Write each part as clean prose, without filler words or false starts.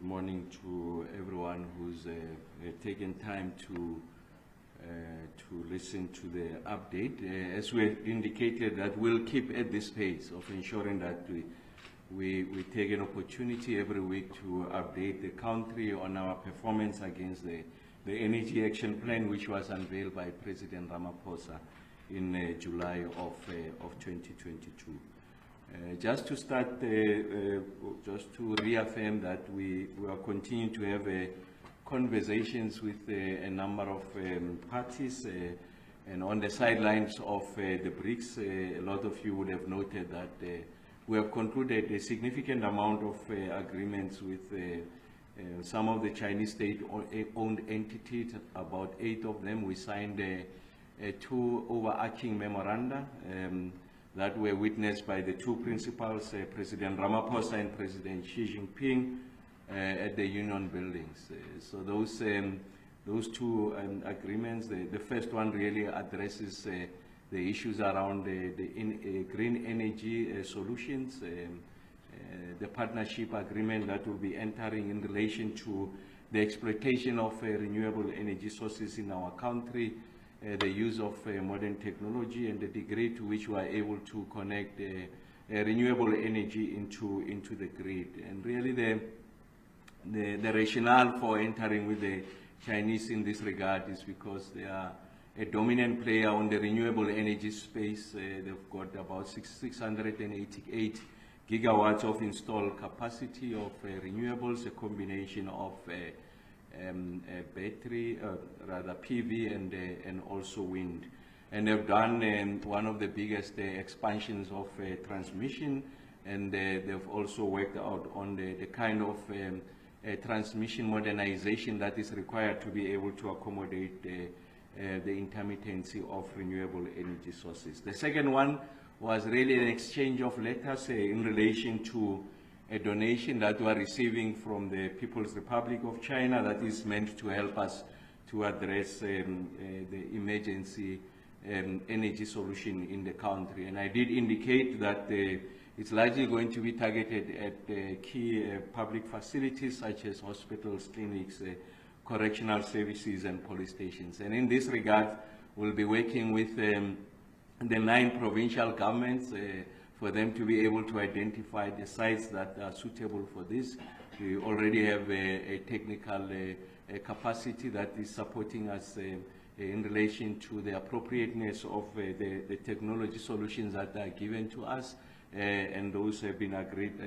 good morning to everyone who's taken time to listen to the update. As we indicated, that we'll keep at this pace of ensuring that we take an opportunity every week to update the country on our performance against the Energy Action Plan, which was unveiled by President Ramaphosa in July of 2022. Just to start, just to reaffirm that we are continuing to have conversations with a number of parties, and on the sidelines of the BRICS, a lot of you would have noted that we have concluded a significant amount of agreements with some of the Chinese state-owned entities, about 8 of them. We signed 2 overarching memoranda that were witnessed by the 2 principals, President Ramaphosa and President Xi Jinping, at the Union buildings. So those 2 agreements, the first one really addresses the issues around the green energy solutions, the partnership agreement that will be entering in relation to the exploitation of renewable energy sources in our country, the use of modern technology, and the degree to which we are able to connect renewable energy into the grid. And really the rationale for entering with the Chinese in this regard is because they are a dominant player on the renewable energy space. They've got about 688 gigawatts of installed capacity of renewables, a combination of battery, rather PV, and also wind. And they've done one of the biggest expansions of transmission, and they've also worked out on the kind of transmission modernization that is required to be able to accommodate the intermittency of renewable energy sources. The second one was really an exchange of letters in relation to a donation that we are receiving from the People's Republic of China that is meant to help us to address the emergency energy solution in the country. And I did indicate that it's largely going to be targeted at key public facilities such as hospitals, clinics, correctional services, and police stations. And in this regard, we'll be working with the 9 provincial governments for them to be able to identify the sites that are suitable for this. We already have a technical capacity that is supporting us in relation to the appropriateness of the technology solutions that are given to us, and those have been agreed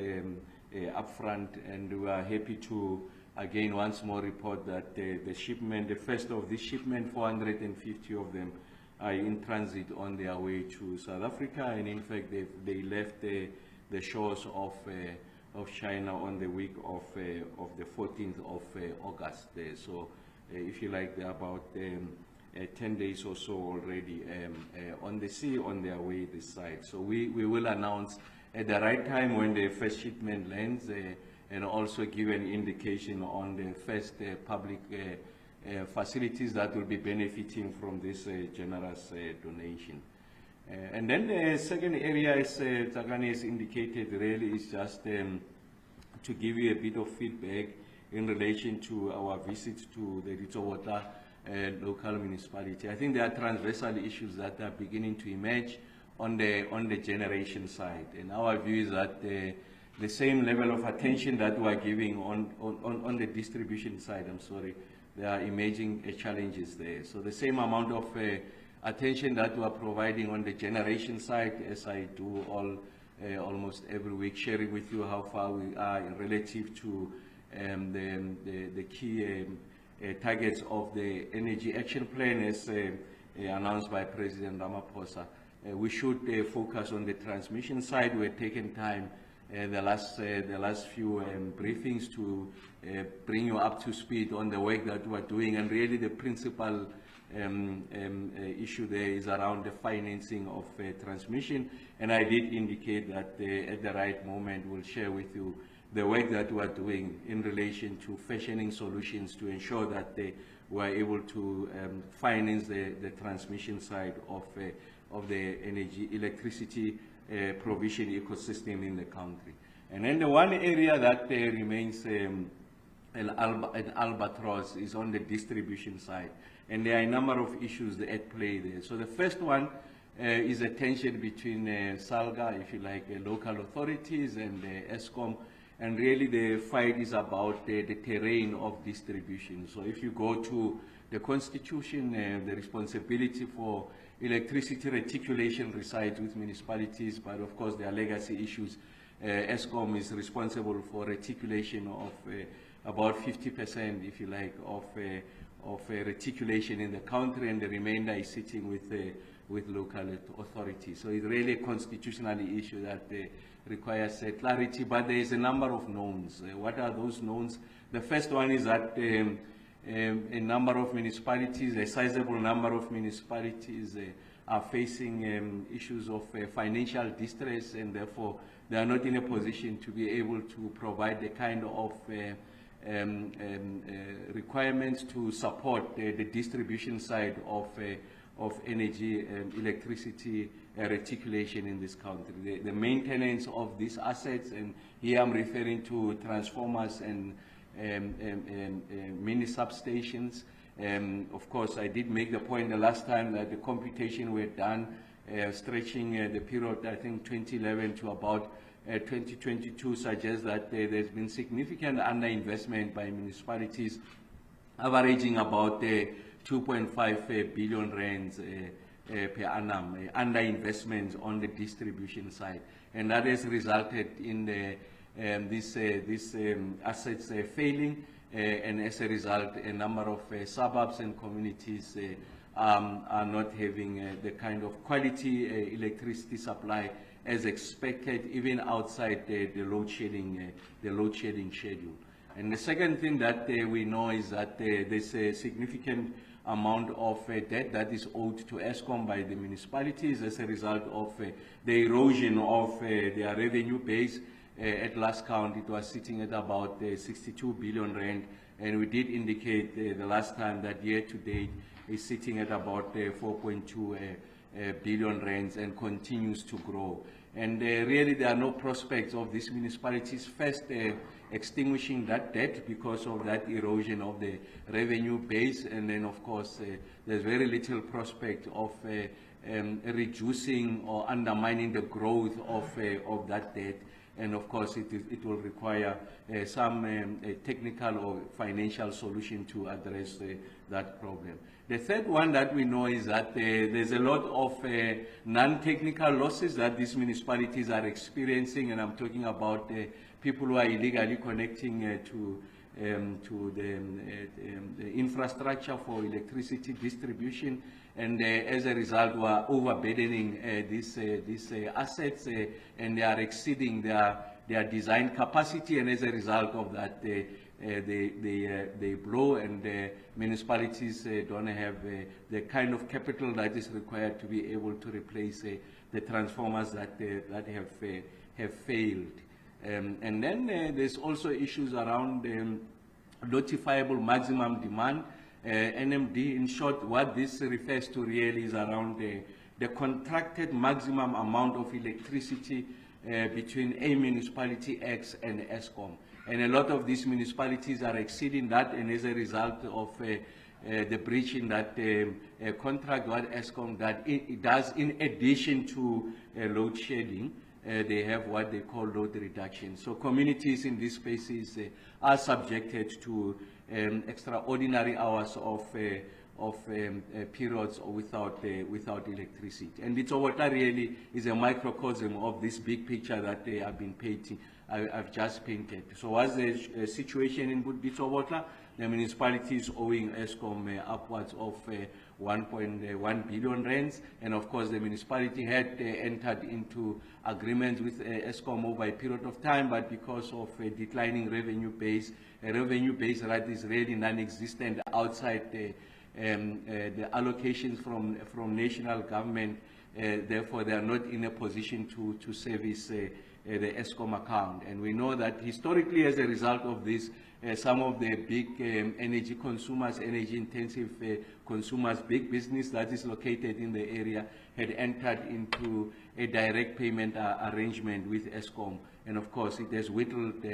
upfront, and we are happy to again once more report that the shipment, the first of this shipment, 450 of them, are in transit on their way to South Africa, and in fact they left the shores of China on the week of the 14th of August. So if you like, they're about 10 days or so already on the sea on their way this side. So we will announce at the right time when the first shipment lands, and also give an indication on the first public facilities that will be benefiting from this generous donation. And then the second area, as Tsakani has indicated, really is just to give you a bit of feedback in relation to our visits to the Tutuka local municipality. I think there are transversal issues that are beginning to emerge on the generation side, and our view is that the same level of attention that we are giving on the distribution side, there are emerging challenges there. So the same amount of attention that we are providing on the generation side, as I do almost every week, sharing with you how far we are relative to the key targets of the Energy Action Plan as announced by President Ramaphosa. We should focus on the transmission side. We're taking time the last few briefings to bring you up to speed on the work that we're doing, and really the principal issue there is around the financing of transmission, and I did indicate that at the right moment we'll share with you the work that we're doing in relation to fashioning solutions to ensure that we're able to finance the transmission side of the electricity provision ecosystem in the country. And then the one area that remains an albatross is on the distribution side. And there are a number of issues at play there. So the first one is a tension between SALGA, if you like, local authorities and ESCOM. And really the fight is about the terrain of distribution. So if you go to the Constitution, the responsibility for electricity reticulation resides with municipalities, but of course there are legacy issues. ESCOM is responsible for reticulation of about 50%, if you like, of reticulation in the country, and the remainder is sitting with local authorities. So it's really a constitutional issue that requires clarity, but there is a number of knowns. What are those knowns? The first one is that a number of municipalities, a sizable number of municipalities are facing issues of financial distress, and therefore they are not in a position to be able to provide the kind of requirements to support the distribution side of energy and electricity reticulation in this country. The maintenance of these assets, and here I'm referring to transformers and mini substations. Of course, I did make the point the last time that the computation were done stretching the period, I think 2011 to about 2022, suggests that there's been significant underinvestment by municipalities, averaging about 2.5 billion rands per annum, underinvestments on the distribution side. And that has resulted in these assets failing, and as a result, a number of suburbs and communities are not having the kind of quality electricity supply as expected, even outside the load shedding schedule. And the second thing that we know is that there's a significant amount of debt that is owed to ESCOM by the municipalities as a result of the erosion of their revenue base. At last count, it was sitting at about 62 billion rand, and we did indicate the last time that year to date is sitting at about 4.2 billion rands and continues to grow. And really there are no prospects of these municipalities first extinguishing that debt because of that erosion of the revenue base, and then of course there's very little prospect of reducing or undermining the growth of that debt. And of course it will require some technical or financial solution to address that problem. The third one that we know is that there's a lot of non-technical losses that these municipalities are experiencing, and I'm talking about people who are illegally connecting to the infrastructure for electricity distribution, and as a result we are overburdening these assets, and they are exceeding their design capacity, and as a result of that they blow, and the municipalities don't have the kind of capital that is required to be able to replace the transformers that have failed. And then there's also issues around notifiable maximum demand, NMD. In short, what this refers to really is around the contracted maximum amount of electricity between a municipality X and ESCOM. And a lot of these municipalities are exceeding that, and as a result of the breach in that contract, what ESCOM it does in addition to load shedding, they have what they call load reduction. So communities in these spaces are subjected to extraordinary hours of periods without electricity. And Bitsowota really is a microcosm of this big picture that they have been painting. I've just painted. So what's the situation in Bitsowota? The municipality is owing ESCOM upwards of 1.1 billion rands, and of course the municipality had entered into agreements with ESCOM over a period of time, but because of a declining revenue base that is really non-existent outside the allocations from national government, therefore they are not in a position to service the ESCOM account. And we know that historically, as a result of this, some of the big energy consumers, energy intensive consumers, big business that is located in the area had entered into a direct payment arrangement with ESCOM, and of course it has whittled,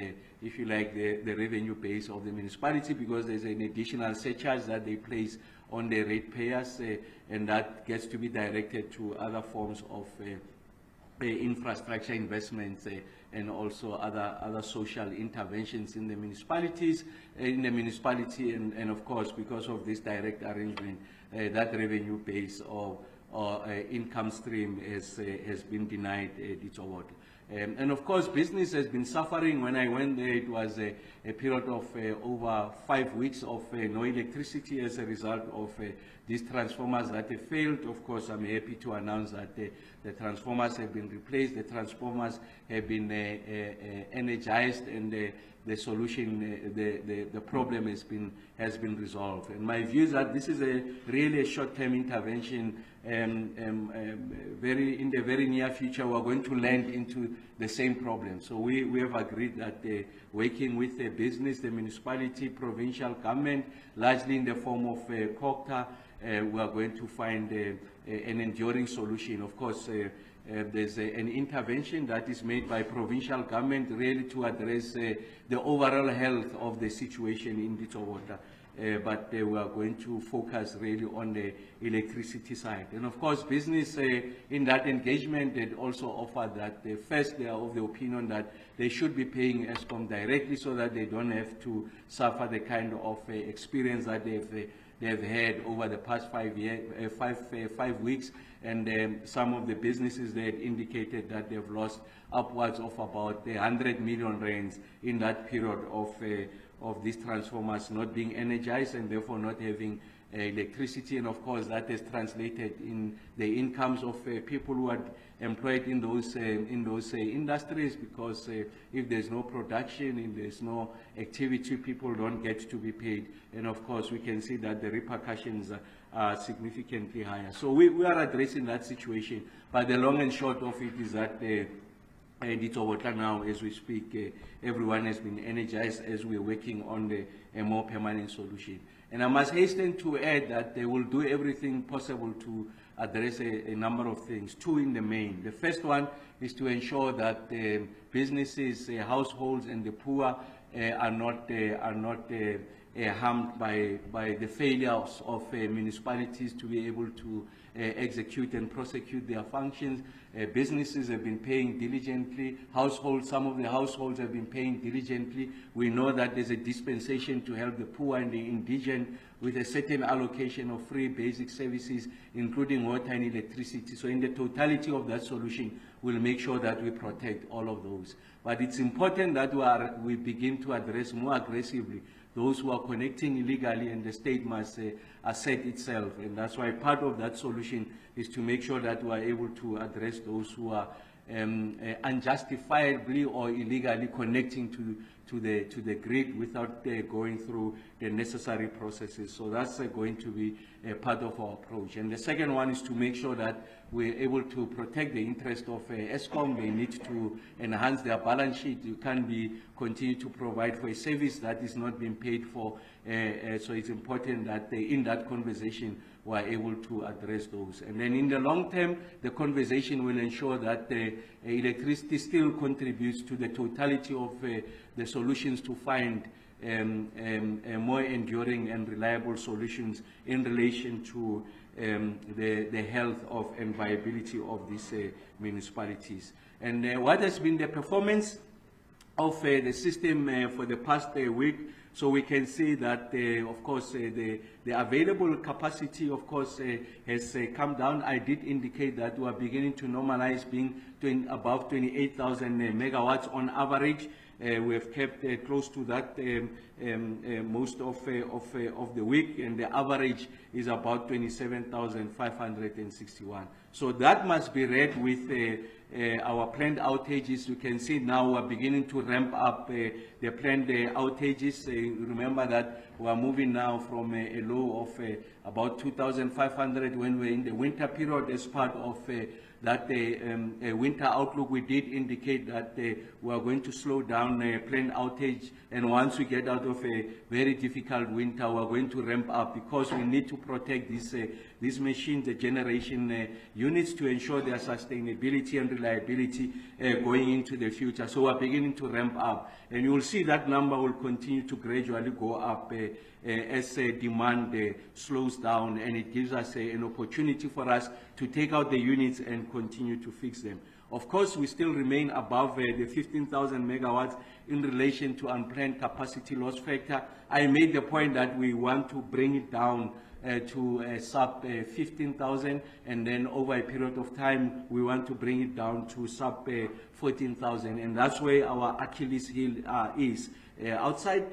if you like, the revenue base of the municipality, because there's an additional surcharge that they place on the ratepayers, and that gets to be directed to other forms of infrastructure investments and also other social interventions in the municipalities, and of course, because of this direct arrangement, that revenue base or income stream has been denied its award. And of course, business has been suffering. When I went there, it was a period of over 5 weeks of no electricity as a result of these transformers that have failed. Of course, I'm happy to announce that the transformers have been replaced, the transformers have been energized, and the solution, the problem has been resolved. And my view is that this is really a short-term intervention. In the very near future, we are going to land into the same problem. So we have agreed that working with the business, the municipality, provincial government, largely in the form of COCTA, we are going to find an enduring solution. Of course, there's an intervention that is made by provincial government really to address the overall health of the situation in Tutuka. But we are going to focus really on the electricity side. And of course, business in that engagement, they also offered that first they are of the opinion that they should be paying ESCOM directly so that they don't have to suffer the kind of experience that they've had over the past 5 weeks. And some of the businesses, they had indicated that they've lost upwards of about 100 million rands in that period of these transformers not being energized and therefore not having electricity. And of course, that is translated in the incomes of people who are employed in those industries, because if there's no production, if there's no activity, people don't get to be paid. And of course, we can see that the repercussions are significantly higher. So we are addressing that situation, but the long and short of it is that Tutuka now, as we speak, everyone has been energized as we're working on a more permanent solution. And I must hasten to add that they will do everything possible to address a number of things, two in the main. The first one is to ensure that businesses, households, and the poor are not harmed by the failures of municipalities to be able to execute and prosecute their functions. Businesses have been paying diligently. Some of the households have been paying diligently. We know that there's a dispensation to help the poor and the indigent with a certain allocation of free basic services, including water and electricity. So in the totality of that solution, we'll make sure that we protect all of those. But it's important that we begin to address more aggressively those who are connecting illegally, and the state must assert itself. And that's why part of that solution is to make sure that we are able to address those who are unjustifiably or illegally connecting to the grid without going through the necessary processes. So that's going to be a part of our approach. And the second one is to make sure that we're able to protect the interest of ESCOM. They need to enhance their balance sheet. You can't continue to provide for a service that is not being paid for. So it's important that in that conversation we are able to address those. And then in the long term, the conversation will ensure that electricity still contributes to the totality of the solutions to find more enduring and reliable solutions in relation to the health of and viability of these municipalities. And what has been the performance of the system for the past week? So we can see that, of course, the available capacity, of course, has come down. I did indicate that we are beginning to normalize being above 28,000 megawatts on average. We have kept close to that most of the week, and the average is about 27,561. So that must be read with our planned outages. You can see now we're beginning to ramp up the planned outages. Remember that we're moving now from a low of about 2,500 when we're in the winter period. As part of that winter outlook, we did indicate that we are going to slow down planned outage, and once we get out of a very difficult winter, we're going to ramp up, because we need to protect this these machines, the generation units, to ensure their sustainability and reliability going into the future. So we're beginning to ramp up, and you will see that number will continue to gradually go up as demand slows down, and it gives us an opportunity for us to take out the units and continue to fix them. Of course, we still remain above the 15,000 megawatts in relation to unplanned capacity loss factor. I made the point that we want to bring it down to sub 15,000, and then over a period of time we want to bring it down to sub 14,000, and that's where our Achilles heel is. Outside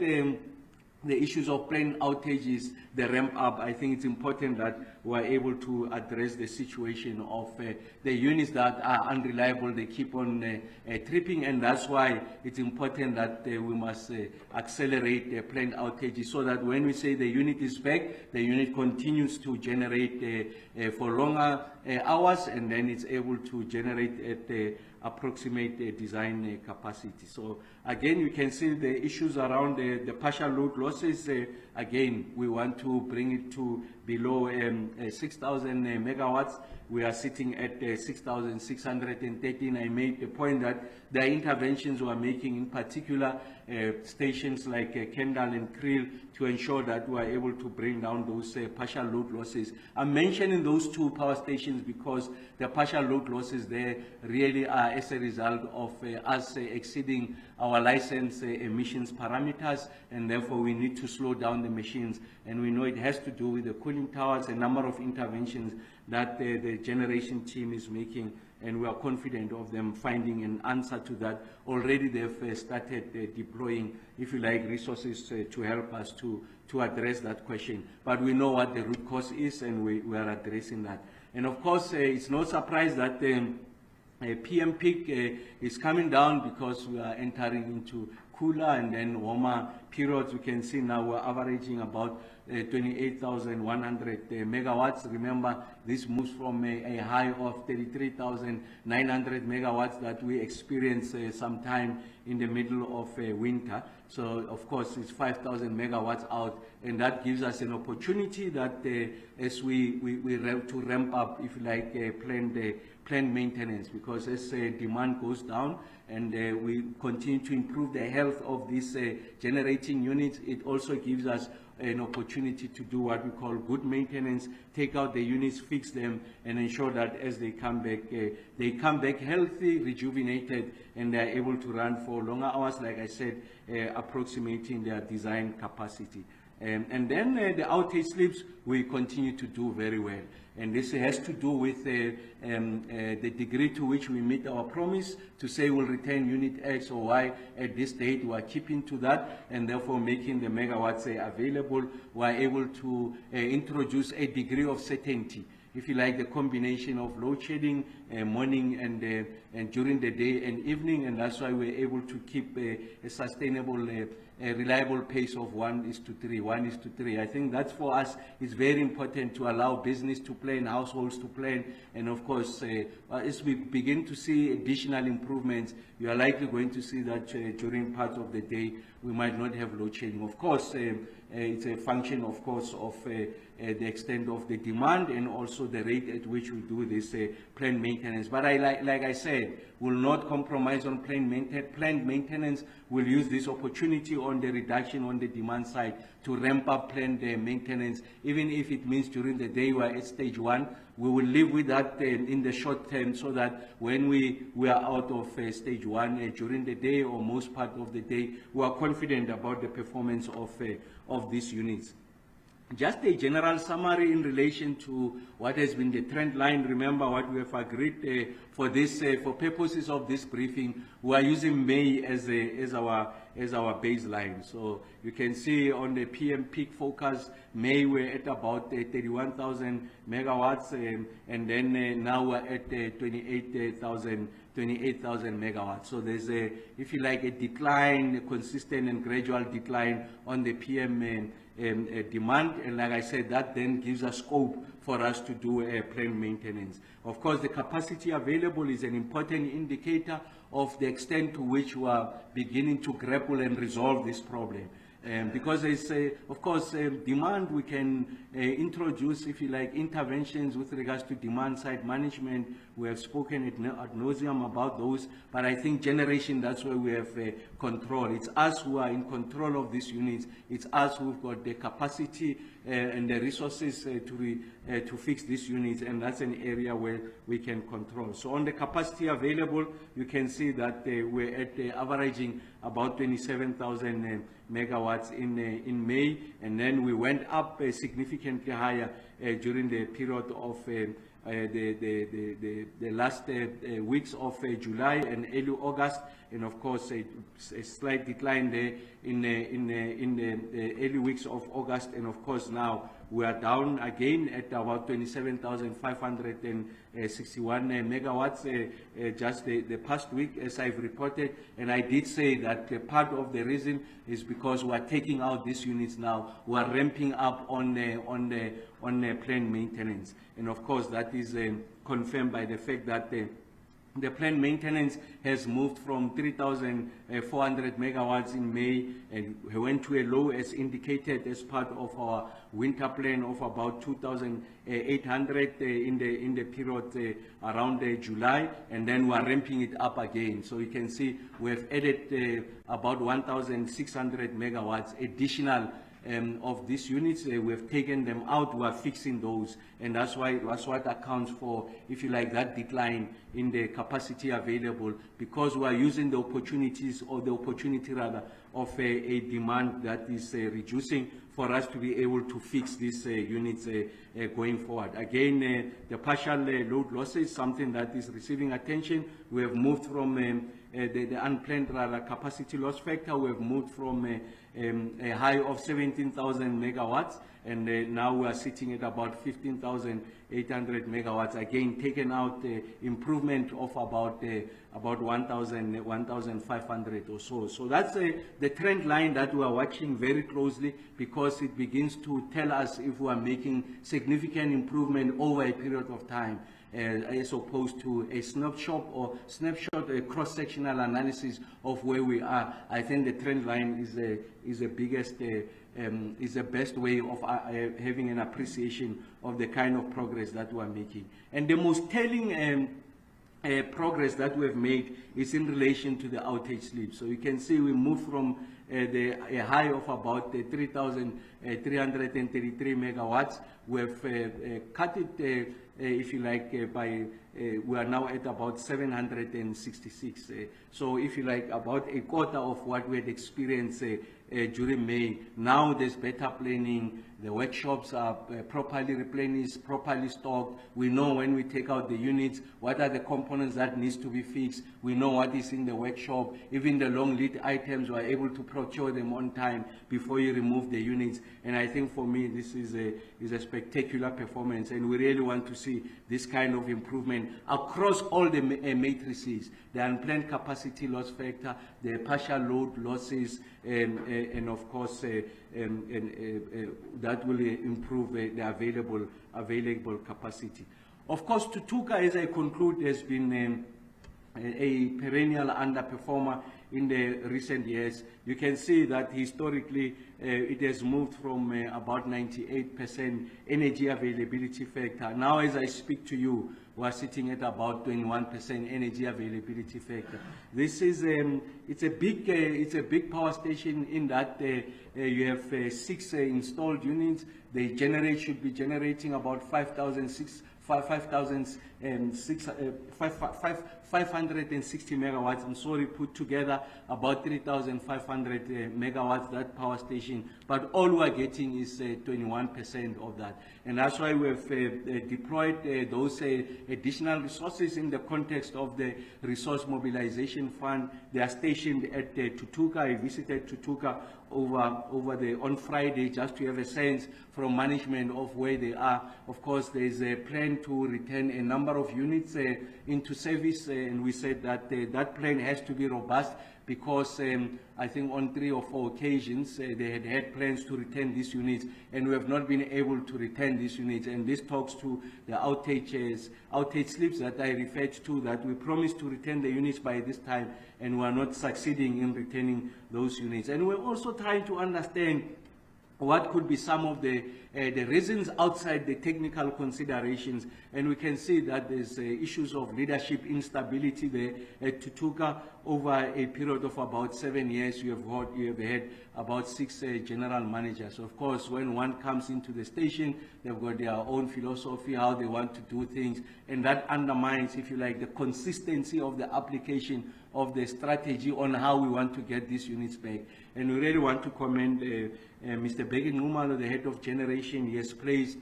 the issues of planned outages, the ramp up, I think it's important that we're able to address the situation of the units that are unreliable. They keep on tripping, and that's why it's important that we must accelerate planned outages, so that when we say the unit is back, the unit continues to generate for longer hours, and then it's able to generate at approximate design capacity. So again, you can see the issues around the partial load losses. Again, we want to bring it to below 6,000 megawatts. We are sitting at 6,613. I made the point that the interventions we are making, in particular stations like Kendall and Kriel, to ensure that we are able to bring down those partial load losses. I'm mentioning those two power stations because the partial load losses there really are as a result of us exceeding our license emissions parameters, and therefore we need to slow down the machines. And we know it has to do with the cooling towers, a number of interventions that the generation team is making, and we are confident of them finding an answer to that. Already they've started deploying, if you like, resources to help us to address that question. But we know what the root cause is, and we are addressing that. And of course, it's no surprise that PM peak is coming down because we are entering into cooler and then warmer periods. We can see now we're averaging about 28,100 megawatts. Remember, this moves from a high of 33,900 megawatts that we experienced sometime in the middle of winter. So of course it's 5,000 megawatts out, and that gives us an opportunity that as we to ramp up, if you like, planned maintenance, because as demand goes down and we continue to improve the health of these generating units, it also gives us an opportunity to do what we call good maintenance, take out the units, fix them, and ensure that as they come back healthy, rejuvenated, and they are able to run for longer hours, like I said, approximating their design capacity. And then the outage slips, we continue to do very well. And this has to do with the degree to which we meet our promise to say we'll retain unit X or Y at this date. We are keeping to that, and therefore making the megawatts available. We are able to introduce a degree of certainty, if you like, the combination of load shedding, morning and during the day and evening, and that's why we're able to keep a sustainable, reliable pace of 1:3, 1:3. I think that's, for us, is very important to allow business to plan, households to plan, and of course, as we begin to see additional improvements, you are likely going to see that during parts of the day we might not have load shedding. Of course, it's a function, of course, of the extent of the demand and also the rate at which we do this planned maintenance. But like I said, will not compromise on planned maintenance. We'll use this opportunity on the reduction on the demand side to ramp up planned maintenance, even if it means during the day we're at stage 1. We will live with that in the short term, so that when we are out of stage 1 during the day or most part of the day, we are confident about the performance of these units. Just a general summary in relation to what has been the trend line. Remember what we have agreed for this, for purposes of this briefing, we are using May as our baseline. So you can see on the PM peak focus, May we're at about 31,000 megawatts, and then now we're at 28,000 megawatts. So there's a, if you like, a decline, a consistent and gradual decline on the PM demand, and like I said, that then gives us scope for us to do planned maintenance. Of course, the capacity available is an important indicator of the extent to which we are beginning to grapple and resolve this problem. Because there's, of course, demand, we can introduce, if you like, interventions with regards to demand-side management. We have spoken ad nauseum about those, but I think generation, that's where we have control. It's us who are in control of these units. It's us who've got the capacity and the resources to fix these units, and that's an area where we can control. So on the capacity available, you can see that we're at averaging about 27,000 megawatts in May, and then we went up significantly higher during the period of the last weeks of July and early August, and of course a slight decline there in the early weeks of August, and of course now we are down again at about 27,561 megawatts just the past week, as I've reported. And I did say that part of the reason is because we are taking out these units now. We are ramping up on planned maintenance, and of course that is confirmed by the fact that the planned maintenance has moved from 3,400 megawatts in May and went to a low, as indicated, as part of our winter plan of about 2,800 in the period around July, and then we are ramping it up again. So you can see we have added about 1,600 megawatts additional of these units. We have taken them out, we are fixing those, and that's what accounts for, if you like, that decline in the capacity available, because we are using the opportunities, or the opportunity rather, of a demand that is reducing, for us to be able to fix these units going forward. Again, the partial load losses, something that is receiving attention. We have moved from the unplanned capacity loss factor, we have moved from a high of 17,000 megawatts, and now we are sitting at about 15,800 megawatts. Again, taken out improvement of about 1,500 or so. So that's the trend line that we are watching very closely, because it begins to tell us if we are making significant improvement over a period of time, as opposed to a snapshot a cross-sectional analysis of where we are. I think the trend line is the biggest, is the best way of having an appreciation of the kind of progress that we are making. And the most telling progress that we have made is in relation to the outage sleep. So you can see we moved from a high of about 3,333 megawatts. We have cut it, if you like, we are now at about 766. So if you like, about a quarter of what we had experienced during May. Now there's better planning. The workshops are properly replenished, properly stocked. We know when we take out the units, what are the components that needs to be fixed. We know what is in the workshop. Even the long lead items, we are able to procure them on time before you remove the units. And I think for me, this is a spectacular performance, and we really want to see this kind of improvement across all the matrices: the unplanned capacity loss factor, the partial load losses, and of course that will improve the available capacity. Of course, Tutuka, as I conclude, has been a perennial underperformer in the recent years. You can see that historically it has moved from about 98% energy availability factor. Now, as I speak to you, we are sitting at about 21% energy availability factor. This is it's a big power station in that you have 6 installed units. They should be generating about 560 megawatts, I'm sorry, put together about 3,500 megawatts, that power station, but all we are getting is 21% of that. And that's why we have deployed those additional resources in the context of the Resource Mobilization Fund. They are stationed at Tutuka. I visited Tutuka on Friday, just to have a sense from management of where they are. Of course, there is a plan to return a number of units into service, and we said that that plan has to be robust, because I think on 3 or 4 occasions they had plans to return these units, and we have not been able to return these units. And this talks to the outage slips that I referred to, that we promised to return the units by this time, and we are not succeeding in returning those units. And we're also trying to understand what could be some of the reasons outside the technical considerations. And we can see that there's issues of leadership instability there at Tutuka. Over a period of about 7 years, you have had about 6 general managers. Of course, when one comes into the station, they've got their own philosophy, how they want to do things, and that undermines, if you like, the consistency of the application of the strategy on how we want to get these units back. And we really want to commend Mr. Begi Ngumalo, the head of generation. He has placed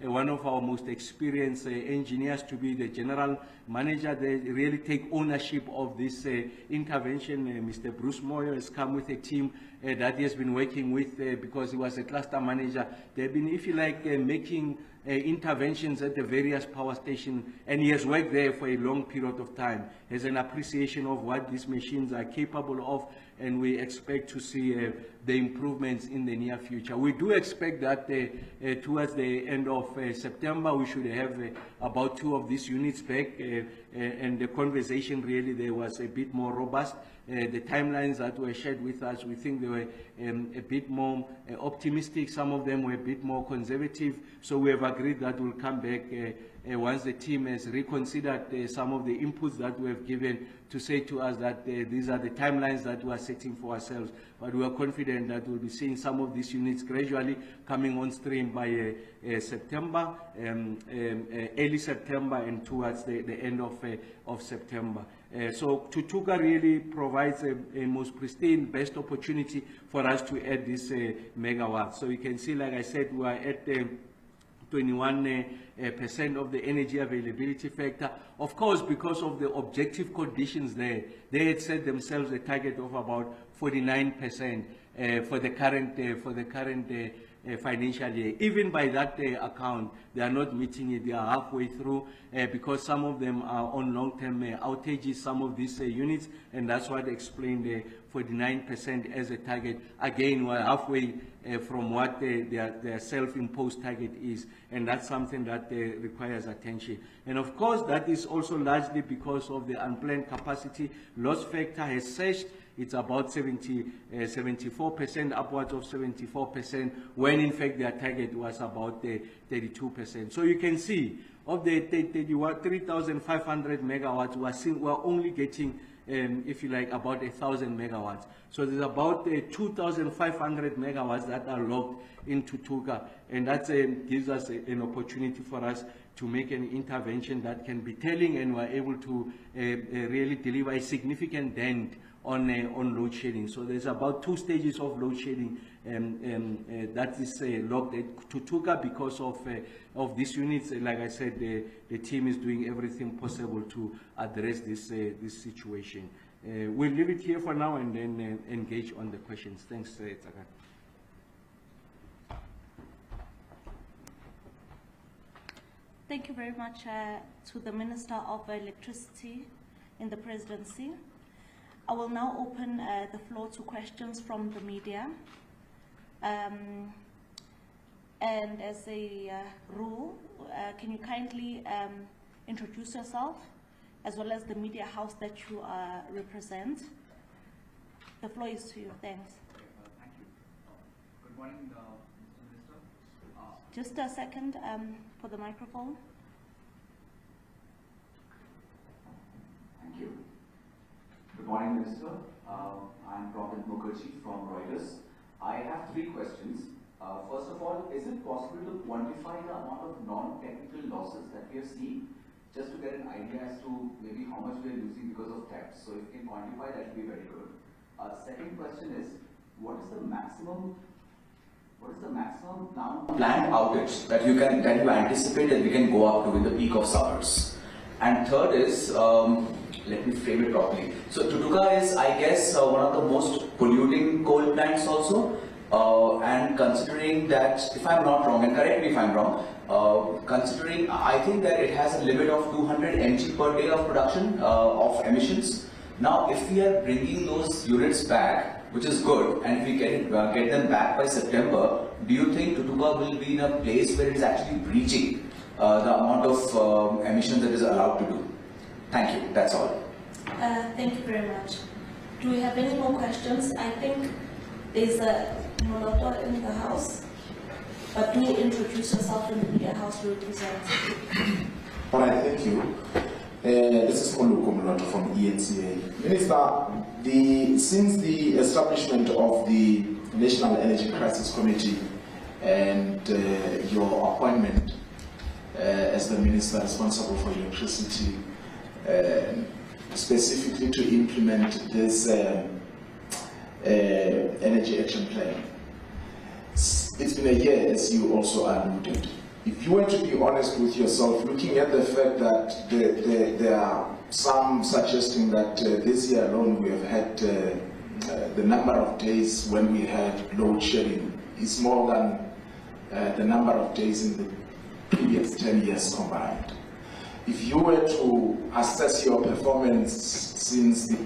one of our most experienced engineers to be the general manager. They really take ownership of this intervention. Mr. Bruce Moyo has come with a team that he has been working with because he was a cluster manager. They've been, if you like, making interventions at the various power stations, and he has worked there for a long period of time. He has an appreciation of what these machines are capable of, and we expect to see the improvements in the near future. We do expect that towards the end of September, we should have about 2 of these units back, and the conversation really there was a bit more robust. The timelines that were shared with us, we think they were a bit more optimistic. Some of them were a bit more conservative. So we have agreed that we'll come back once the team has reconsidered some of the inputs that we have given, to say to us that these are the timelines that we are setting for ourselves. But we are confident that we'll be seeing some of these units gradually coming on stream by September, early September, and towards the end of September. So Tutuka really provides a most pristine, best opportunity for us to add this megawatts. So you can see, like I said, we are at 21% of the energy availability factor. Of course, because of the objective conditions there, they had set themselves a target of about 49% for the current financial year. Even by that account, they are not meeting it. They are halfway through because some of them are on long-term outages, some of these units, and that's what explained the 49% as a target. Again, we're halfway from what their self-imposed target is, and that's something that requires attention. And of course, that is also largely because of the unplanned capacity loss factor has surged. It's about 74%, upwards of 74%, when in fact their target was about 32%. So you can see, of the 3,500 megawatts, we're only getting, if you like, about 1,000 megawatts. So there's about 2,500 megawatts that are locked in Tutuka, and that gives us an opportunity for us to make an intervention that can be telling, and we're able to really deliver a significant dent on load shedding. So there's about 2 stages of load shedding that is locked at Tutuka because of these units. Like I said, the team is doing everything possible to address this situation. We'll leave it here for now and then engage on the questions. Thanks, Tsaka. Thank you very much to the Minister of Electricity in the Presidency. I will now open the floor to questions from the media. And as a rule, can you kindly introduce yourself as well as the media house that you represent? The floor is to you. Thanks. Thank you. Good morning, Mr. Minister. Just a second for the microphone. Thank you. Good morning, Minister. I'm Robin Mukherjee from Reuters. I have 3 questions. First of all, is it possible to quantify the amount of non-technical losses that we have seen, just to get an idea as to maybe how much we are losing because of theft? So if you can quantify, that would be very good. Second question is, what is the maximum now planned outage that you anticipate that we can go up to in the peak of summers? And third is, let me frame it properly. So Tutuka is, I guess, one of the most polluting coal plants also. And considering that, if I'm not wrong, and correct me if I'm wrong, considering, I think that it has a limit of 200 mg per day of production of emissions. Now, if we are bringing those units back, which is good, and if we get them back by September, do you think Tutuka will be in a place where it is actually breaching the amount of emissions that is allowed to do? Thank you. That's all. Thank you very much. Do we have any more questions? I think there's a Moloto in the house, but do introduce yourself in the media house representative. All right, thank you. This is Oluko Moloto from eNCA. Minister, since the establishment of the National Energy Crisis Committee and your appointment as the Minister responsible for electricity, specifically to implement this energy action plan, it's been a year, as you also alluded. If you were to be honest with yourself, looking at the fact that there are some suggesting that this year alone we have had the number of days when we had load shedding is more than the number of days in the previous 10 years combined. If you were to assess your performance since the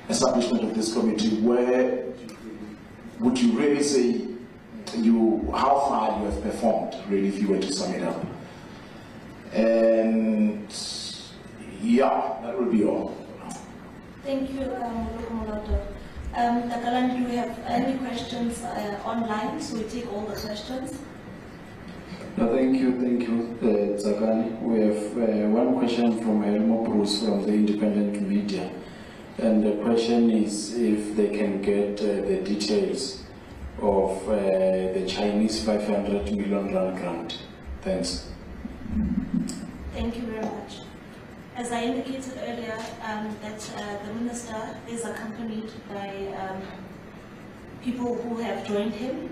establishment of this committee, where would you really say how far you have performed, really, if you were to sum it up? And yeah, that would be all. Thank you, Moloto. Takalani, do we have any questions online? So we take all the questions. No, thank you, Zakani. We have one question from Elmo Bruce from the Independent Media. And the question is if they can get the details of the Chinese 500 million rand grant. Thanks. Thank you very much. As I indicated earlier, that the Minister is accompanied by people who have joined him.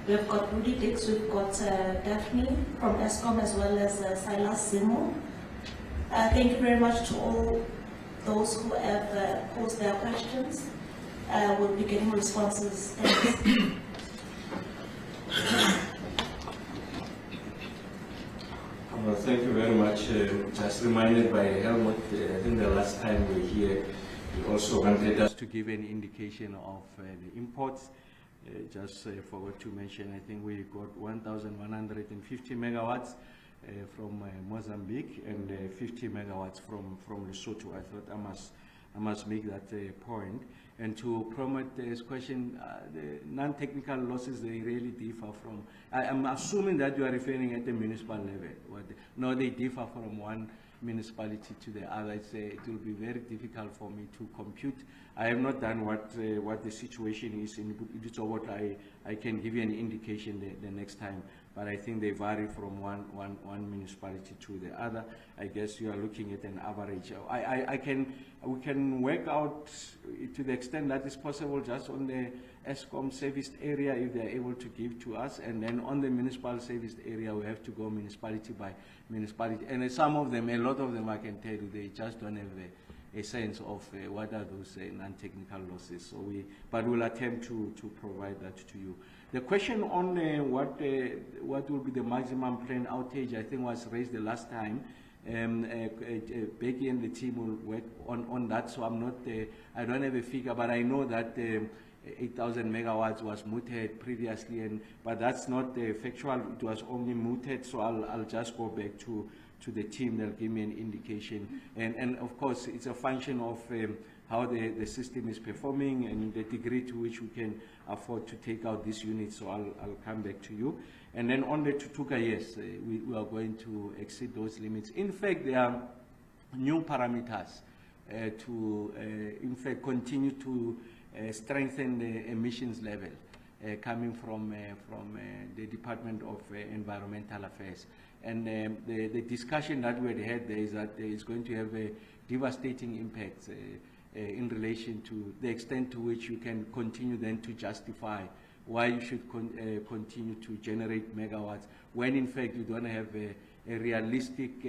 We've got Rudy Dix, we've got Daphne from ESCOM, as well as Silas Zimo. Thank you very much to all those who have posed their questions. We'll be getting responses. Thanks. Thank you very much. Just reminded by Helmut, I think the last time we were here, he also wanted us to give an indication of the imports. Just forgot to mention, I think we got 1,150 megawatts from Mozambique and 50 megawatts from Lesotho. I thought I must make that point. And to promote this question, the non-technical losses, they really differ from, I'm assuming that you are referring at the municipal level. No, they differ from one municipality to the other. It will be very difficult for me to compute. I have not done what the situation is in Tutuka. I can give you an indication the next time, but I think they vary from one municipality to the other. I guess you are looking at an average. We can work out to the extent that is possible just on the ESCOM serviced area if they are able to give to us, and then on the municipal serviced area we have to go municipality by municipality. And some of them, a lot of them, I can tell you, they just don't have a sense of what are those non-technical losses. So but we'll attempt to provide that to you. The question on what will be the maximum planned outage, I think, was raised the last time. Becky and the team will work on that. So I don't have a figure, but I know that 8,000 megawatts was mooted previously, but that's not factual. It was only mooted. So I'll just go back to the team. They'll give me an indication, and of course it's a function of how the system is performing and the degree to which we can afford to take out these units. So I'll come back to you. And then on the Tutuka, yes, we are going to exceed those limits. In fact, there are new parameters to in fact continue to strengthen the emissions level coming from the Department of Environmental Affairs. And the discussion that we had there is that it's going to have a devastating impact in relation to the extent to which you can continue then to justify why you should continue to generate megawatts when in fact you don't have a realistic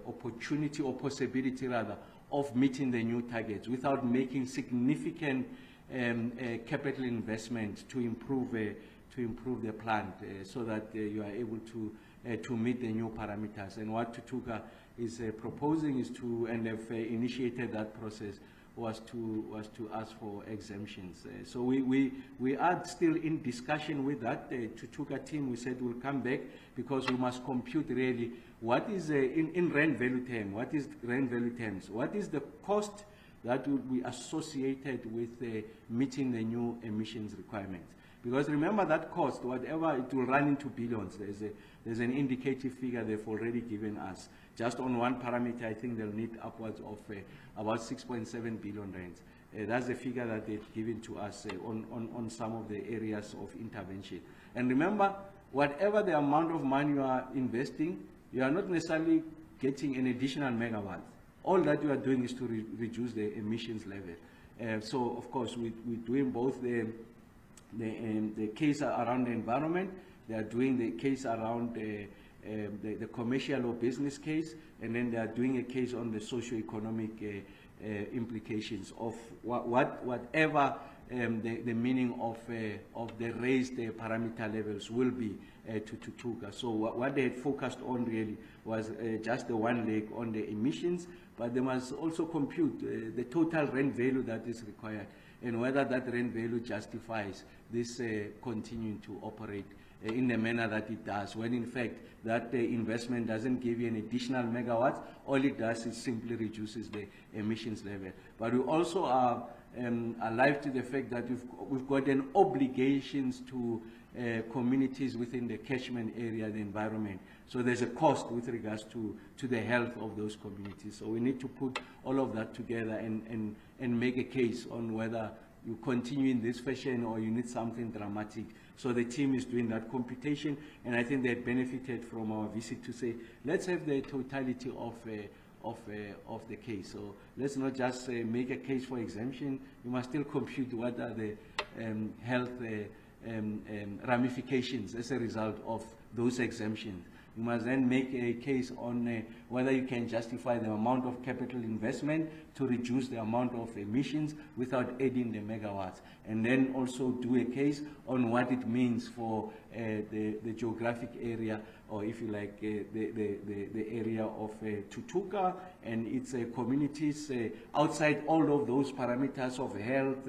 opportunity or possibility rather of meeting the new targets without making significant capital investment to improve the plant so that you are able to meet the new parameters. And what Tutuka is proposing is to, and have initiated that process, was to ask for exemptions. So we are still in discussion with that. The Tutuka team, we said we'll come back because we must compute really what is in rand value term. What is rand value terms? What is the cost that will be associated with meeting the new emissions requirements? Because remember that cost, whatever, it will run into billions. There's an indicative figure they've already given us. Just on one parameter, I think they'll need upwards of about 6.7 billion rands. That's the figure that they've given to us on some of the areas of intervention. And remember, whatever the amount of money you are investing, you are not necessarily getting an additional megawatt. All that you are doing is to reduce the emissions level. So, of course, we're doing both the case around the environment, they are doing the case around the commercial or business case, and then they are doing a case on the socio-economic implications of whatever the meaning of the raised parameter levels will be to Tutuka. So what they had focused on really was just the one leg on the emissions, but they must also compute the total rent value that is required and whether that rent value justifies this continuing to operate in the manner that it does, when in fact that investment doesn't give you an additional megawatts. All it does is simply reduces the emissions level. But we also are alive to the fact that we've got an obligations to communities within the catchment area, the environment. So there's a cost with regards to the health of those communities. So we need to put all of that together and make a case on whether you continue in this fashion or you need something dramatic. So the team is doing that computation, and I think they benefited from our visit to say, let's have the totality of the case. So let's not just make a case for exemption. You must still compute what are the health ramifications as a result of those exemptions. You must then make a case on whether you can justify the amount of capital investment to reduce the amount of emissions without adding the megawatts. And then also do a case on what it means for the geographic area, or if you like, the area of Tutuka and its communities outside all of those parameters of health,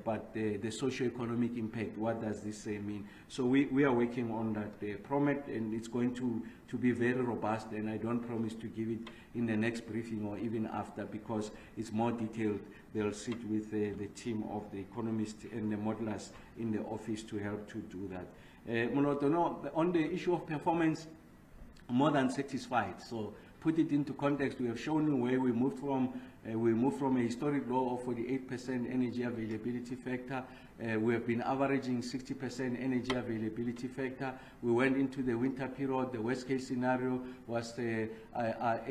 but the socio-economic impact. What does this mean? So we are working on that PROMET, and it's going to be very robust, and I don't promise to give it in the next briefing or even after, because it's more detailed. They'll sit with the team of the economists and the modelers in the office to help to do that. Monotono, on the issue of performance, more than satisfied. So put it into context, we have shown you where we moved from. We moved from a historic low of 48% energy availability factor. We have been averaging 60% energy availability factor. We went into the winter period. The worst case scenario was a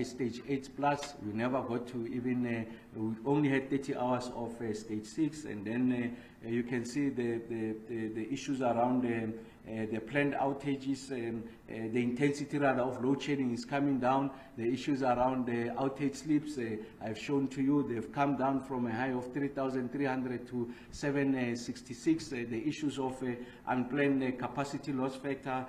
stage 8 plus. We never got to even, we only had 30 hours of stage 6. And then you can see the issues around the planned outages, the intensity rather of load shedding is coming down. The issues around the outage slips, I've shown to you, they've come down from a high of 3,300 to 766. The issues of unplanned capacity loss factor,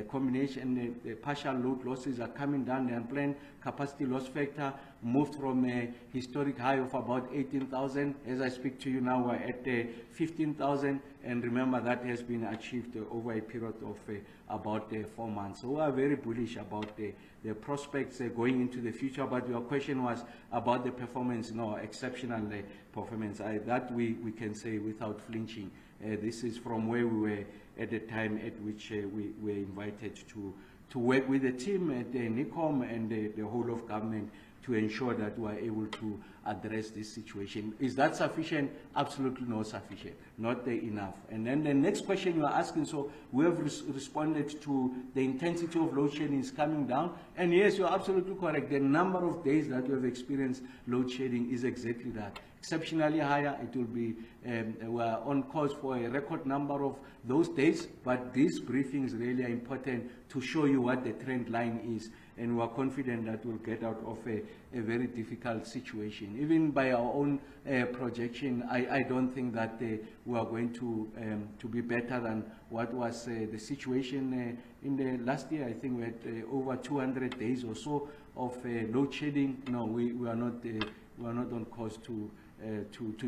combination, the partial load losses are coming down. The unplanned capacity loss factor moved from a historic high of about 18,000. As I speak to you now, we're at 15,000. And remember, that has been achieved over a period of about 4 months. So we are very bullish about the prospects going into the future. But your question was about the performance. No, exceptional performance. That we can say without flinching. This is from where we were at the time at which we were invited to work with the team at NICOM and the whole of government to ensure that we are able to address this situation. Is that sufficient? Absolutely not sufficient, not enough. And then the next question you are asking, so we have responded to the intensity of load shedding is coming down, and yes, you're absolutely correct. The number of days that we have experienced load shedding is exactly that. Exceptionally higher. It will be, we're on course for a record number of those days, but these briefings really are important to show you what the trend line is, and we're confident that we'll get out of a very difficult situation. Even by our own projection, I don't think that we are going to be better than what was the situation in the last year. I think we had over 200 days or so of load shedding. No, we are not on course to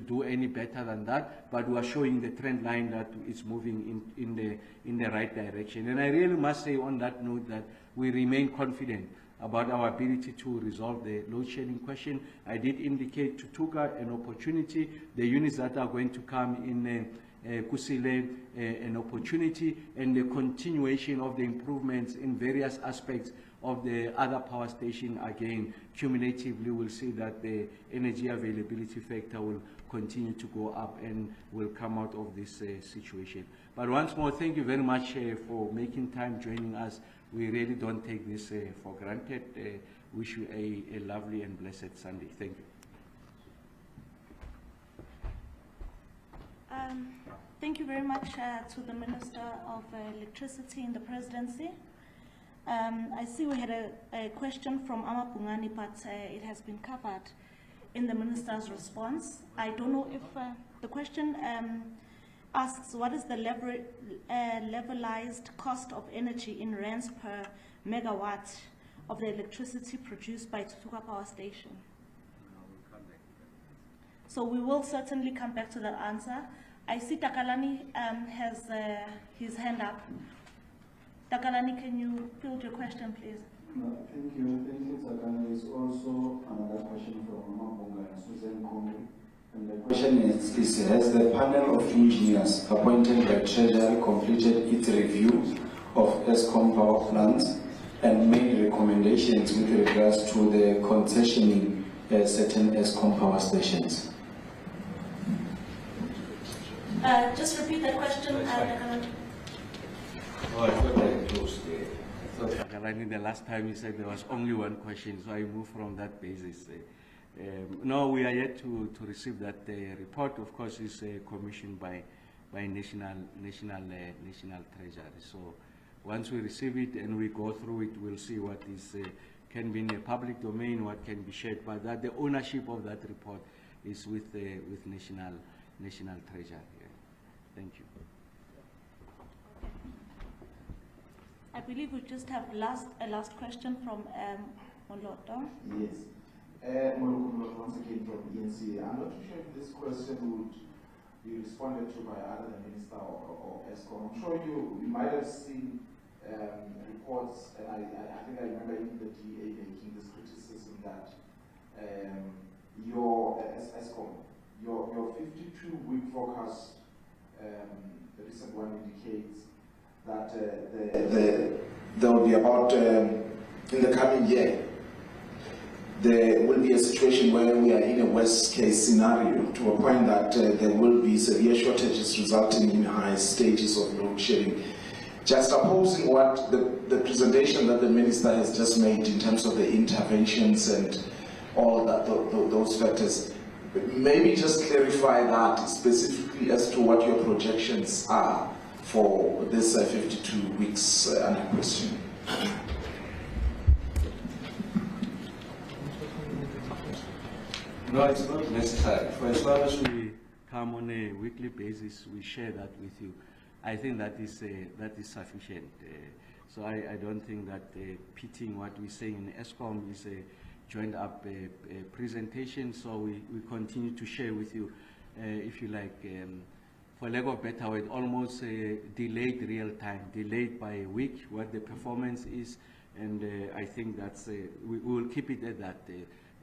do any better than that, but we are showing the trend line that it's moving in the right direction. And I really must say on that note that we remain confident about our ability to resolve the load shedding question. I did indicate to Tutuka an opportunity, the units that are going to come in Kusile, an opportunity, and the continuation of the improvements in various aspects of the other power station. Again, cumulatively, we'll see that the energy availability factor will continue to go up and will come out of this situation. But once more, thank you very much for making time joining us. We really don't take this for granted. Wish you a lovely and blessed Sunday. Thank you. Thank you very much to the Minister of Electricity in the Presidency. I see we had a question from Amapungani, but it has been covered in the Minister's response. I don't know if the question asks, what is the levelized cost of energy in rands per megawatt of the electricity produced by Tutuka Power Station? So we will certainly come back to that answer. I see Takalani has his hand up. Takalani, can you field your question, please? No, thank you. Thank you, Tsakani. There's also another question from Mabunga and Susan Kombi. And the question is, has the panel of engineers appointed by Treasury completed its review of ESCOM power plants and made recommendations with regards to the concessioning certain ESCOM power stations? Just repeat that question. Oh, I thought I closed there. I thought Takalani, the last time you said there was only one question, so I moved from that basis. No, we are yet to receive that report. Of course, is commissioned by National Treasury. So once we receive it and we go through it, we'll see what is can be in the public domain, what can be shared. But that the ownership of that report is with National Treasury. Thank you. I believe we just have a last question from Moloto. Yes. Moloto, once again from eNCA. I'm not too sure if this question would be responded to by either the Minister or ESCOM. I'm sure you might have seen reports, and I think I remember even the DA making this criticism that your ESCOM, your 52-week forecast, the recent one indicates that there will be about, in the coming year, there will be a situation where we are in a worst case scenario to a point that there will be severe shortages resulting in high stages of load shedding. Just opposing what the presentation that the Minister has just made in terms of the interventions and all that, those factors, maybe just clarify that specifically as to what your projections are for this 52 weeks under question. No, it's not necessary. For as long as we come on a weekly basis, we share that with you. I think that is sufficient. So I don't think that pitting what we say in ESCOM is a joined up presentation. So we continue to share with you, if you like, for lack of better word, almost delayed real time, delayed by a week, what the performance is. And I think that's, we will keep it at that.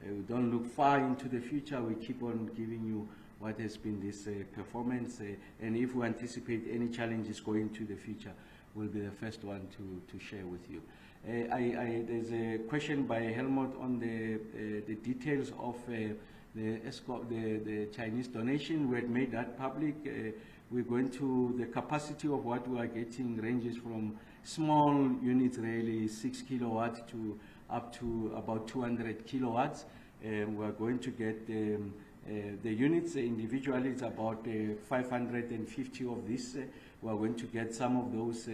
We don't look far into the future. We keep on giving you what has been this performance. And if we anticipate any challenges going to the future, we'll be the first one to share with you. There's a question by Helmut on the details of the Chinese donation. We had made that public. We're going to, the capacity of what we are getting ranges from small units, really 6 kilowatts to up to about 200 kilowatts. We're going to get the units individually. It's about 550 of this. We're going to get some of those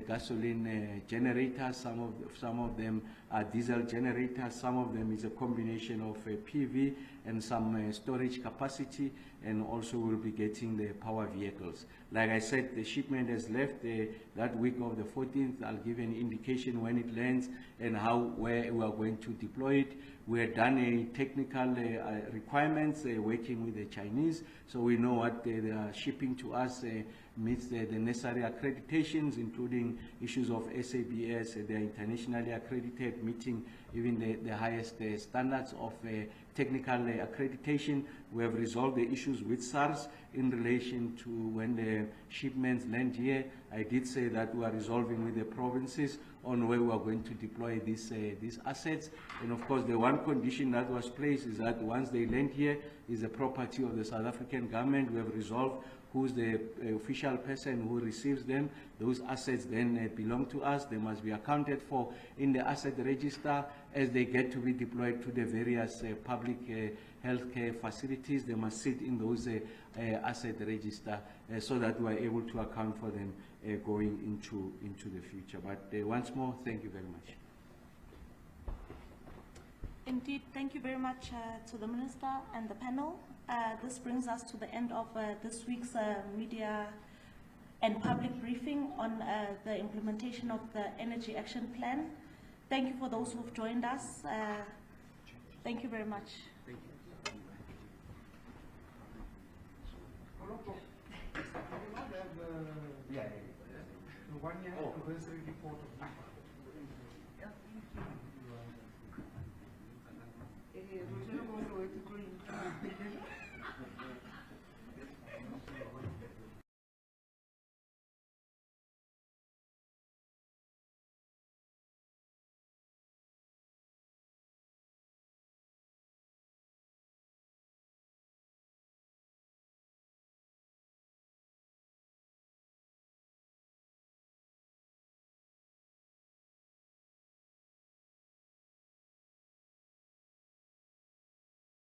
gasoline generators. Some of them are diesel generators. Some of them is a combination of PV and some storage capacity. and also we'll be getting the power vehicles. Like I said, the shipment has left that week of the 14th. I'll give an indication when it lands and where we are going to deploy it. We have done a technical requirements working with the Chinese, so we know what they are shipping to us meets the necessary accreditations, including issues of SABS. They are internationally accredited, meeting even the highest standards of technical accreditation. We have resolved the issues with SARS in relation to when the shipments land here. I did say that we are resolving with the provinces on where we are going to deploy these assets. And of course, the one condition that was placed is that once they land here, is the property of the South African government. We have resolved who's the official person who receives them. Those assets then belong to us. They must be accounted for in the asset register as they get to be deployed to the various public healthcare facilities. They must sit in those asset register so that we are able to account for them going into the future. But once more, thank you very much. Indeed, thank you very much to the Minister and the panel. This brings us to the end of this week's media and public briefing on the implementation of the Energy Action Plan. Thank you for those who have joined us. Thank you very much. Thank you. The 1 year anniversary report of